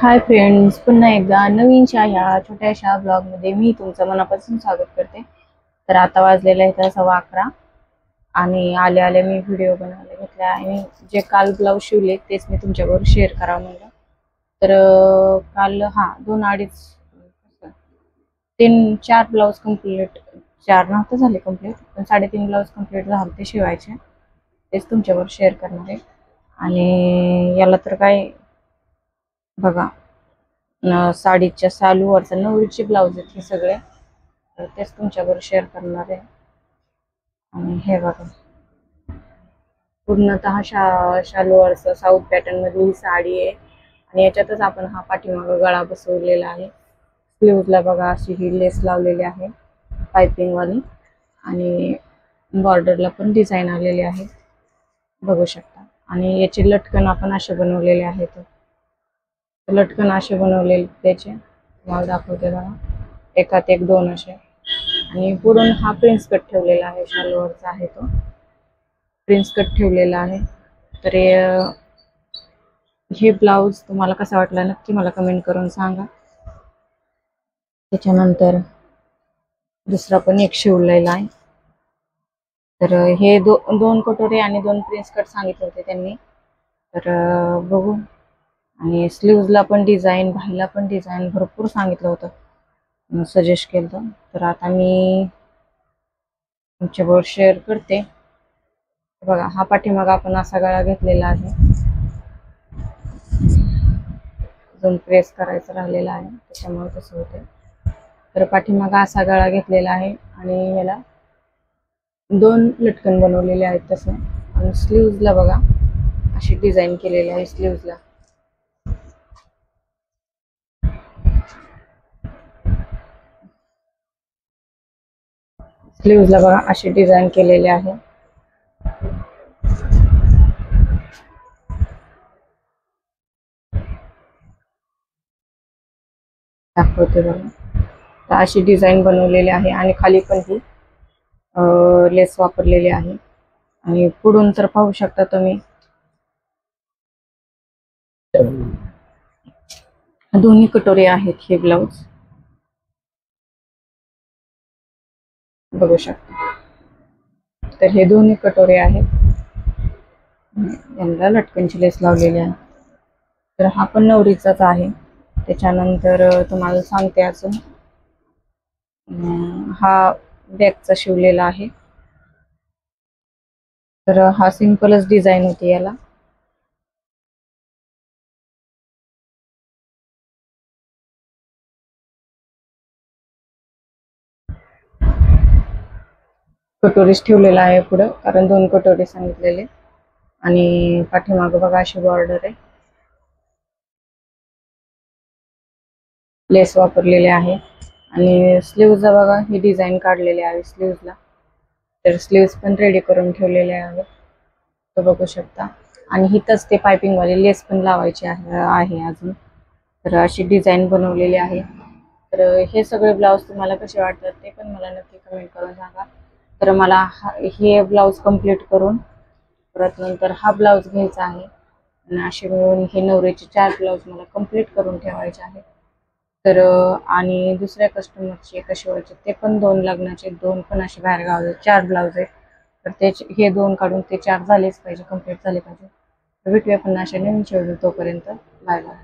Hi friends, पुन्हा एकदा नवीनशा ह्या छोट्याशा ब्लॉगमध्ये मी तुमचं मनापासून स्वागत करते. तर आता वाजलेलं आहे 11:15 आणि आले आले मी व्हिडिओ बनवायला घेतला आणि जे काल ब्लाऊज शिवले तेच मी तुमच्याबरोबर शेअर करावं म्हणलं. तर काल 2-2.5-3-4 ब्लाऊज कम्प्लीट, 4 नव्हते झाले कम्प्लीट, पण 3.5 ब्लाऊज कम्प्लीट झाले ते शिवायचे. तेच तुमच्याबरोबर शेअर करणार आहे. आणि याला तर काय बघा, साडीच्या सालूवरचा नवरीचे ब्लाऊज आहेत हे सगळे, तर तेच तुमच्याबरोबर शेअर करणार आहे. आणि हे बघा, पूर्णतः शालूवरचं साऊथ पॅटर्न मधली ही साडी आहे आणि याच्यातच आपण हा पाठीमागं गळा बसवलेला आहे. स्लीव्हजला बघा अशी ही लेस लावलेली आहे पायपिंग वाली आणि बॉर्डरला पण डिझाईन आलेली आहे, बघू शकता. आणि याचे लटकन आपण असे बनवलेले आहेत. लटकन असे बनवलेले त्याचे तुम्हाला दाखवते बघा, एकात एक दोन असे. आणि पुढून हा प्रिन्स कट ठेवलेला आहे, शालूवरचा आहे तो प्रिन्स कट ठेवलेला आहे. तर हे ब्लाऊज तुम्हाला कसा वाटला नक्की मला कमेंट करून सांगा. त्याच्यानंतर दुसरा पण एक शिवलेला आहे. तर हे दोन कटोरे आणि 2 प्रिन्स कट सांगितले होते त्यांनी, तर बघू. आणि स्लीव्हजला पण डिझाईन, बाहीला पण डिझाईन भरपूर सांगितलं होतं, सजेस्ट केलं होतं. तर आता मी तुमच्याबरोबर शेअर करते. बघा, हा पाठीमाग आपण असा गळा घेतलेला आहे, अजून प्रेस करायचा राहिलेला आहे त्याच्यामुळे कसं होते. तर पाठीमाग असा गळा घेतलेला आहे आणि याला 2 लटकन बनवलेले आहेत तसं. आणि स्लीव्हजला बघा अशी डिझाईन केलेली आहे. स्लीव्हजला बघा अशी डिझाईन केलेली आहे. दाखवते बघा, तर अशी डिझाईन बनवलेली आहे आणि खाली पण ही लेस वापरलेली आहे. आणि पुढून तर पाहू शकता तुम्ही, दोन्ही कटोरे आहेत हे ब्लाऊज, बघू शकता. तर हे दोन्ही कटोरे आहेत, यांना लटकनची लेस लावलेली आहे. तर हा पण नवरीचाच आहे. त्याच्यानंतर तुम्हाला सांगते अजून, हा बॅगचा शिवलेला आहे. तर हा सिंपलच डिझाईन होती याला. कटोरीच ठेवलेला आहे पुढं, कारण 2 कटोरे सांगितलेले. आणि पाठीमागं बघा अशी बॉर्डर आहे, लेस वापरलेले आहे. आणि स्लीव्हजला बघा ही डिझाईन काढलेली आहे स्लीव्हजला. तर स्लीव्ज पण रेडी करून ठेवलेले आहेत, तो बघू शकता. आणि हिथंच ते पायपिंग वाली लेस पण लावायची आहे अजून. तर अशी डिझाईन बनवलेली आहे. तर हे सगळे ब्लाऊज तुम्हाला कसे वाटतात ते पण मला नक्की कमेंट करून सांगा. तर मला हे ब्लाऊज कम्प्लीट करून परत नंतर हा ब्लाऊज घ्यायचा आहे आणि असे मिळून हे नवरीचे 4 ब्लाऊज मला कम्प्लीट करून ठेवायचे आहेत. तर आणि दुसऱ्या कस्टमरचे कसे शिवायचे ते पण 2 लग्नाचे, 2 पण असे बाहेर गावचे 4 ब्लाऊज आहेत. तर त्याचे हे 2 काढून ते 4 झालेच पाहिजे, कम्प्लीट झाले पाहिजे. तर भेटूया पुन्हा अशा नवीन शेवटी, तोपर्यंत बाय बाय.